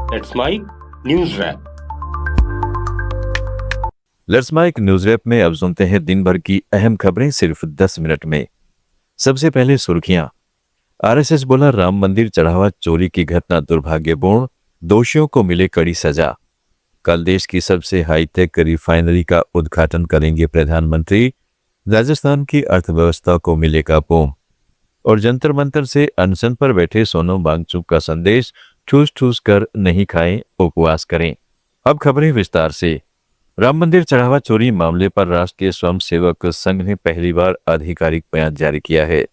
Let's mike news wrap. Let's mike news wrap में अब सुनते हैं दिन भर की अहम खबरें सिर्फ 10 मिनट में। सबसे पहले सुर्खियां। आरएसएस बोला राम मंदिर चढ़ावा चोरी की घटना दुर्भाग्यपूर्ण, दोषियों को मिले कड़ी सजा। कल देश की सबसे हाईटेक रिफाइनरी का उद्घाटन करेंगे प्रधानमंत्री। राजस्थान की अर्थव्यवस्था को मिलेगा बूम। और जंतर मंतर से अनशन पर बैठे सोनम वांगचुक का संदेश, ठूस ठूस कर नहीं खाएं, उपवास करें। अब खबरें विस्तार से। राम मंदिर चढ़ावा चोरी मामले पर राष्ट्रीय स्वयंसेवक संघ ने पहली बार आधिकारिक बयान जारी किया है।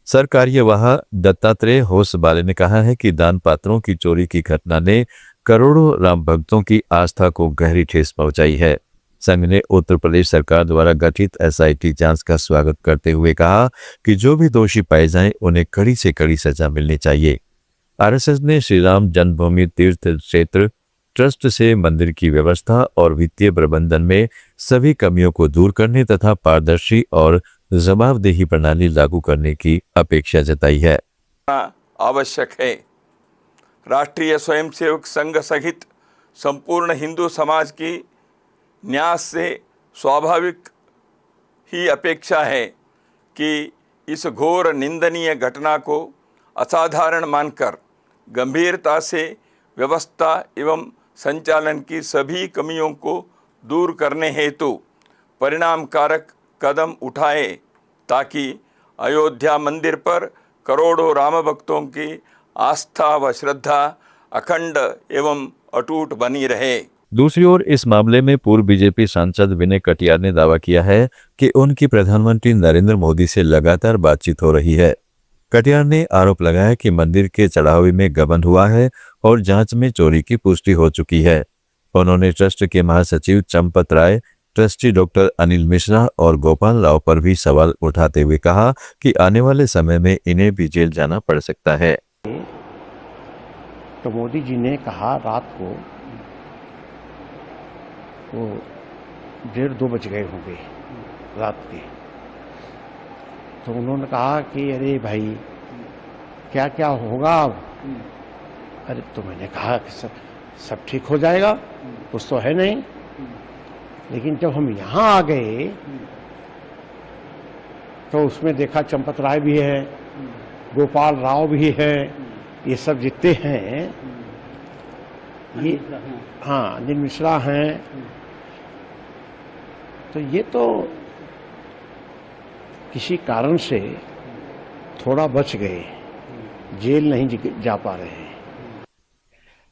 सरकार्यवाह दत्तात्रेय होसबाले ने कहा है कि दान पात्रों की चोरी की घटना ने करोड़ों राम भक्तों की आस्था को गहरी ठेस पहुंचाई है। संघ ने उत्तर प्रदेश सरकार द्वारा गठित एसआईटी जांच का स्वागत करते हुए कहा कि जो भी दोषी पाए जाएं उन्हें कड़ी से कड़ी सजा मिलनी चाहिए। आरएसएस ने श्री राम जन्मभूमि तीर्थ क्षेत्र ट्रस्ट से मंदिर की व्यवस्था और वित्तीय प्रबंधन में सभी कमियों को दूर करने तथा पारदर्शी और जवाबदेही प्रणाली लागू करने की अपेक्षा जताई है। आवश्यक है। राष्ट्रीय स्वयंसेवक संघ सहित संपूर्ण हिंदू समाज की न्यास से स्वाभाविक ही अपेक्षा है कि इस घोर निंदनीय घटना को असाधारण मानकर गंभीरता से व्यवस्था एवं संचालन की सभी कमियों को दूर करने हेतु परिणामकारक कदम उठाए ताकि अयोध्या मंदिर पर करोड़ों राम भक्तों की आस्था व श्रद्धा अखंड एवं अटूट बनी रहे। दूसरी ओर इस मामले में पूर्व बीजेपी सांसद विनय कटियार ने दावा किया है कि उनकी प्रधानमंत्री नरेंद्र मोदी से लगातार बातचीत हो रही है। कटियार ने आरोप लगाया कि मंदिर के चढ़ावे में गबन हुआ है और जांच में चोरी की पुष्टि हो चुकी है। उन्होंने ट्रस्ट के महासचिव चंपत राय, ट्रस्टी डॉक्टर अनिल मिश्रा और गोपाल राव पर भी सवाल उठाते हुए कहा कि आने वाले समय में इन्हें भी जेल जाना पड़ सकता है। तो मोदी जी ने कहा रात को वो 1:30-2 बज गए होंगे रात के, तो उन्होंने कहा कि अरे भाई क्या क्या होगा अब। अरे तो मैंने कहा कि सब ठीक हो जाएगा, कुछ तो है नहीं। लेकिन जब हम यहाँ आ गए तो उसमें देखा चंपत राय भी है, गोपाल राव भी है, ये सब जितने हैं ये, हाँ अनिल मिश्रा हैं, तो ये तो किसी कारण से थोड़ा बच गए, जेल नहीं जा पा रहे हैं।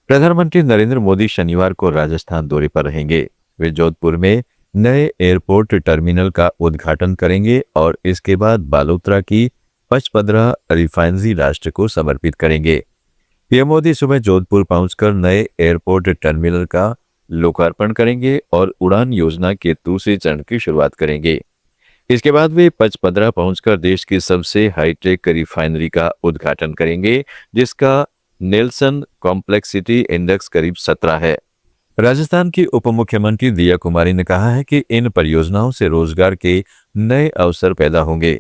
प्रधानमंत्री नरेंद्र मोदी शनिवार को राजस्थान दौरे पर रहेंगे। वे जोधपुर में नए एयरपोर्ट टर्मिनल का उद्घाटन करेंगे और इसके बाद बालोतरा की पचपदरा रिफाइनरी राष्ट्र को समर्पित करेंगे। पीएम मोदी सुबह जोधपुर पहुंचकर नए एयरपोर्ट टर्मिनल का लोकार्पण करेंगे और उड़ान योजना के दूसरे चरण की शुरुआत करेंगे। इसके बाद वे पचपदरा पहुंचकर देश की सबसे हाईटेक रिफाइनरी का उद्घाटन करेंगे, जिसका नेल्सन कॉम्प्लेक्सिटी इंडेक्स करीब 17 है। राजस्थान की उप मुख्यमंत्री दिया कुमारी ने कहा है कि इन परियोजनाओं से रोजगार के नए अवसर पैदा होंगे,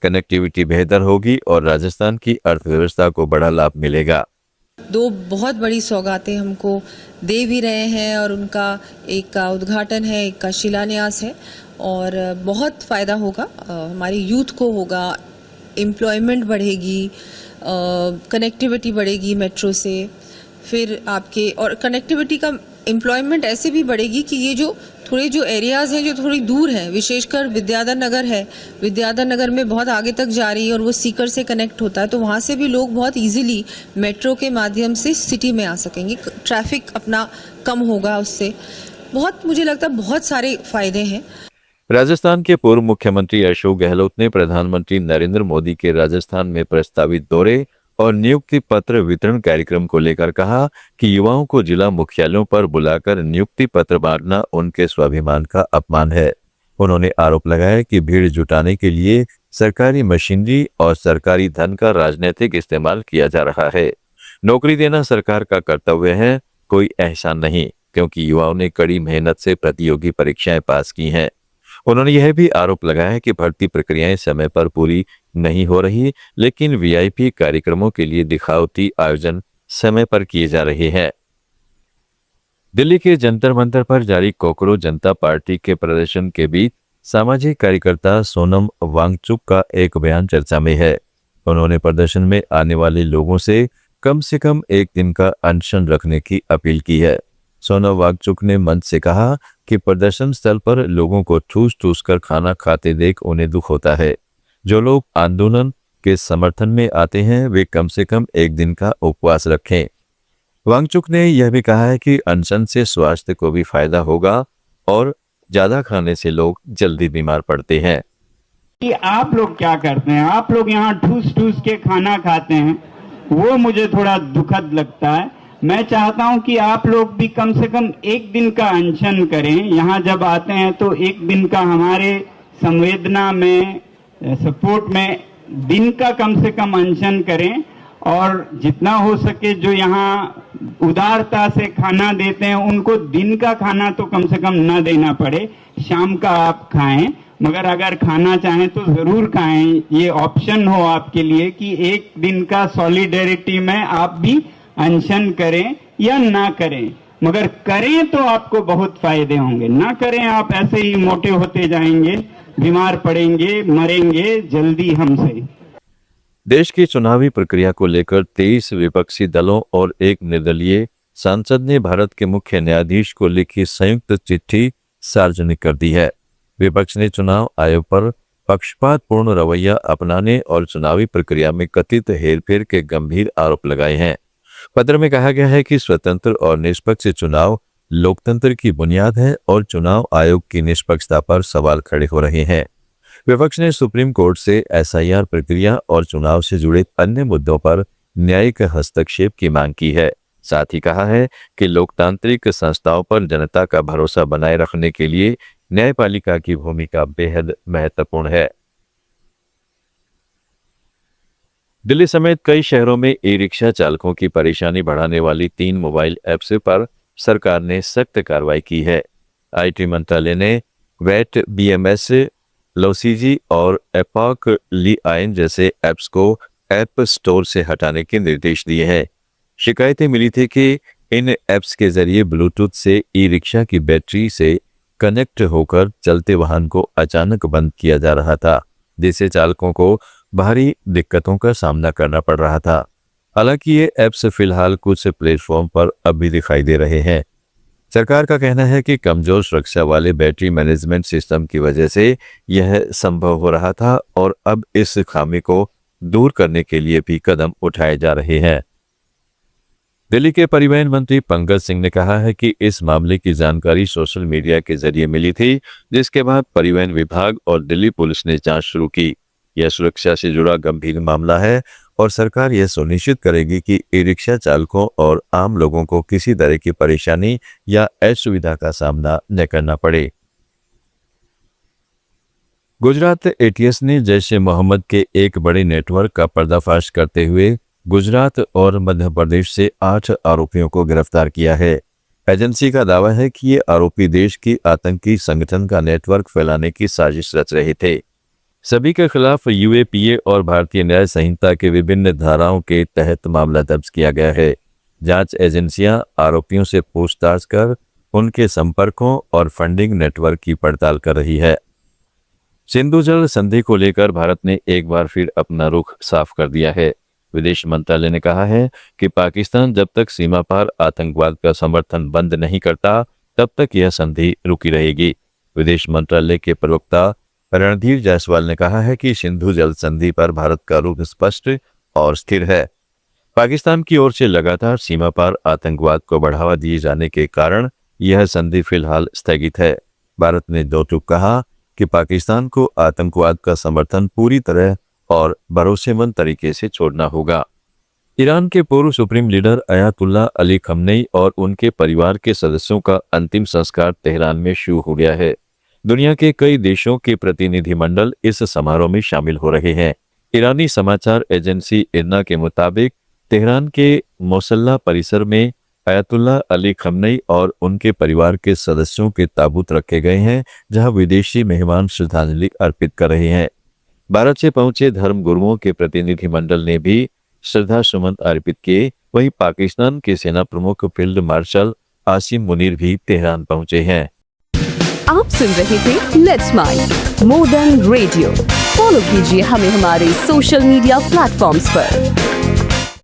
कनेक्टिविटी बेहतर होगी और राजस्थान की अर्थव्यवस्था को बड़ा लाभ मिलेगा। दो बहुत बड़ी सौगातें हमको दे भी रहे हैं और उनका एक का उद्घाटन है, एक का शिलान्यास है और बहुत फ़ायदा होगा, हमारी यूथ को होगा, एम्प्लॉयमेंट बढ़ेगी, कनेक्टिविटी बढ़ेगी मेट्रो से, फिर आपके और कनेक्टिविटी का एम्प्लॉयमेंट ऐसे भी बढ़ेगी कि ये जो थोड़े जो एरियाज़ हैं जो थोड़ी दूर हैं, विशेषकर विद्याधर नगर है, विद्याधर नगर में बहुत आगे तक जा रही है और वो सीकर से कनेक्ट होता है, तो वहाँ से भी लोग बहुत इजीली मेट्रो के माध्यम से सिटी में आ सकेंगे, ट्रैफिक अपना कम होगा, उससे बहुत मुझे लगता है बहुत सारे फायदे हैं। राजस्थान के पूर्व मुख्यमंत्री अशोक गहलोत ने प्रधानमंत्री नरेंद्र मोदी के राजस्थान में प्रस्तावित दौरे और नियुक्ति पत्र वितरण कार्यक्रम को लेकर कहा कि युवाओं को जिला मुख्यालयों पर बुलाकर नियुक्ति पत्र बांटना उनके स्वाभिमान का अपमान है। उन्होंने आरोप लगाया कि भीड़ जुटाने के लिए सरकारी मशीनरी और सरकारी धन का राजनीतिक इस्तेमाल किया जा रहा है। नौकरी देना सरकार का कर्तव्य है, कोई एहसान नहीं, क्योंकि युवाओं ने कड़ी मेहनत से प्रतियोगी परीक्षाएं पास की हैं। उन्होंने यह भी आरोप लगाया कि भर्ती प्रक्रियाएं समय पर पूरी नहीं हो रही, लेकिन वीआईपी कार्यक्रमों के लिए दिखावटी आयोजन समय पर किए जा रहे हैं। दिल्ली के जंतर मंतर पर जारी कोकरोच जनता पार्टी के प्रदर्शन के बीच सामाजिक कार्यकर्ता सोनम वांगचुक का एक बयान चर्चा में है। उन्होंने प्रदर्शन में आने वाले लोगों से कम एक दिन का अनशन रखने की अपील की है। सोनम वांगचुक ने मंच से कहा कि प्रदर्शन स्थल पर लोगों को ठूस कर खाना खाते देख उन्हें दुख होता है। जो लोग आंदोलन के समर्थन में आते हैं वे कम से कम एक दिन का उपवास रखें। वांगचुक ने यह भी कहा है कि अनशन से स्वास्थ्य को भी फायदा होगा और ज्यादा खाने से लोग जल्दी बीमार पड़ते हैं। कि आप लोग क्या करते हैं, आप लोग यहाँ ठूस के खाना खाते हैं, वो मुझे थोड़ा दुखद लगता है। मैं चाहता हूं कि आप लोग भी कम से कम एक दिन का अनशन करें। यहाँ जब आते हैं तो एक दिन का हमारे संवेदना में सपोर्ट में दिन का कम से कम अनशन करें और जितना हो सके जो यहाँ उदारता से खाना देते हैं उनको दिन का खाना तो कम से कम न देना पड़े, शाम का आप खाएं। मगर अगर खाना चाहें तो जरूर खाएं, ये ऑप्शन हो आपके लिए कि एक दिन का सॉलिडेरिटी में आप भी अनशन करें या ना करें। मगर करें तो आपको बहुत फायदे होंगे, ना करें आप ऐसे ही मोटे होते जाएंगे, बीमार पड़ेंगे, मरेंगे जल्दी हमसे। देश की चुनावी प्रक्रिया को लेकर 23 विपक्षी दलों और एक निर्दलीय सांसद ने भारत के मुख्य न्यायाधीश को लिखी संयुक्त चिट्ठी सार्वजनिक कर दी है। विपक्ष ने चुनाव आयोग पर पक्षपातपूर्ण रवैया अपनाने और चुनावी प्रक्रिया में कथित हेरफेर के गंभीर आरोप लगाए हैं। पत्र में कहा गया है कि स्वतंत्र और निष्पक्ष चुनाव लोकतंत्र की बुनियाद है और चुनाव आयोग की निष्पक्षता पर सवाल खड़े हो रहे हैं। विपक्ष ने सुप्रीम कोर्ट से एसआईआर प्रक्रिया और चुनाव से जुड़े अन्य मुद्दों पर न्यायिक हस्तक्षेप की मांग की है। साथ ही कहा है कि लोकतांत्रिक संस्थाओं पर जनता का भरोसा बनाए रखने के लिए न्यायपालिका की भूमिका बेहद महत्वपूर्ण है। दिल्ली समेत कई शहरों में ई रिक्शा चालकों की परेशानी बढ़ाने वाली 3 मोबाइल ऐप्स पर सरकार ने सख्त कार्रवाई की है। आईटी मंत्रालय ने वैट, बीएमएस, लोसीजी और एपॉक लीआइन जैसे ऐप्स को ऐप स्टोर से हटाने के निर्देश दिए हैं। शिकायतें मिली थी कि इन ऐप्स के जरिए ब्लूटूथ से ई रिक्शा की बैटरी से कनेक्ट होकर चलते वाहन को अचानक बंद किया जा रहा था, जिससे चालकों को भारी दिक्कतों का सामना करना पड़ रहा था। हालांकि ये ऐप्स फिलहाल कुछ प्लेटफॉर्म पर अब भी दिखाई दे रहे हैं। सरकार का कहना है कि कमजोर सुरक्षा वाले बैटरी मैनेजमेंट सिस्टम की वजह से यह संभव हो रहा था और अब इस खामी को दूर करने के लिए भी कदम उठाए जा रहे हैं। दिल्ली के परिवहन मंत्री पंकज सिंह ने कहा है कि इस मामले की जानकारी सोशल मीडिया के जरिए मिली थी, जिसके बाद परिवहन विभाग और दिल्ली पुलिस ने जांच शुरू की। यह सुरक्षा से जुड़ा गंभीर मामला है और सरकार यह सुनिश्चित करेगी कि ई रिक्शा चालकों और आम लोगों को किसी तरह की परेशानी या असुविधा का सामना न करना पड़े। गुजरात एटीएस ने जैश ए मोहम्मद के एक बड़े नेटवर्क का पर्दाफाश करते हुए गुजरात और मध्य प्रदेश से 8 आरोपियों को गिरफ्तार किया है। एजेंसी का दावा है कि ये आरोपी देश की आतंकी संगठन का नेटवर्क फैलाने की साजिश रच रहे थे। सभी के खिलाफ यूएपीए और भारतीय न्याय संहिता के विभिन्न धाराओं के तहत मामला दर्ज किया गया है। जांच एजेंसियां आरोपियों से पूछताछ कर उनके संपर्कों और फंडिंग नेटवर्क की पड़ताल कर रही है। सिंधु जल संधि को लेकर भारत ने एक बार फिर अपना रुख साफ कर दिया है। विदेश मंत्रालय ने कहा है कि पाकिस्तान जब तक सीमा पार आतंकवाद का समर्थन बंद नहीं करता, तब तक यह संधि रुकी रहेगी। विदेश मंत्रालय के प्रवक्ता रणधीर जायसवाल ने कहा है कि सिंधु जल संधि पर भारत का रुख स्पष्ट और स्थिर है। पाकिस्तान की ओर से लगातार सीमा पार आतंकवाद को बढ़ावा दिए जाने के कारण यह संधि फिलहाल स्थगित है। भारत ने दो टूक कहा कि पाकिस्तान को आतंकवाद का समर्थन पूरी तरह और भरोसेमंद तरीके से छोड़ना होगा। ईरान के पूर्व supreme leader Ayatollah Ali Khamenei और उनके परिवार के सदस्यों का अंतिम संस्कार तेहरान में शुरू हो गया है। दुनिया के कई देशों के प्रतिनिधिमंडल इस समारोह में शामिल हो रहे हैं। ईरानी समाचार एजेंसी इरना के मुताबिक तेहरान के मोसल्ला परिसर में अयातुल्ला अली खमनेई और उनके परिवार के सदस्यों के ताबूत रखे गए हैं, जहां विदेशी मेहमान श्रद्धांजलि अर्पित कर रहे हैं। भारत से पहुंचे धर्म गुरुओं के प्रतिनिधिमंडल ने भी श्रद्धा सुमन अर्पित किए। वहीं पाकिस्तान के सेना प्रमुख फील्ड मार्शल आसिम मुनीर भी तेहरान पहुंचे हैं। आप सुन रहे थे let's mind more than radio. Follow कीजिए हमें हमारे सोशल मीडिया प्लेटफॉर्म्स पर।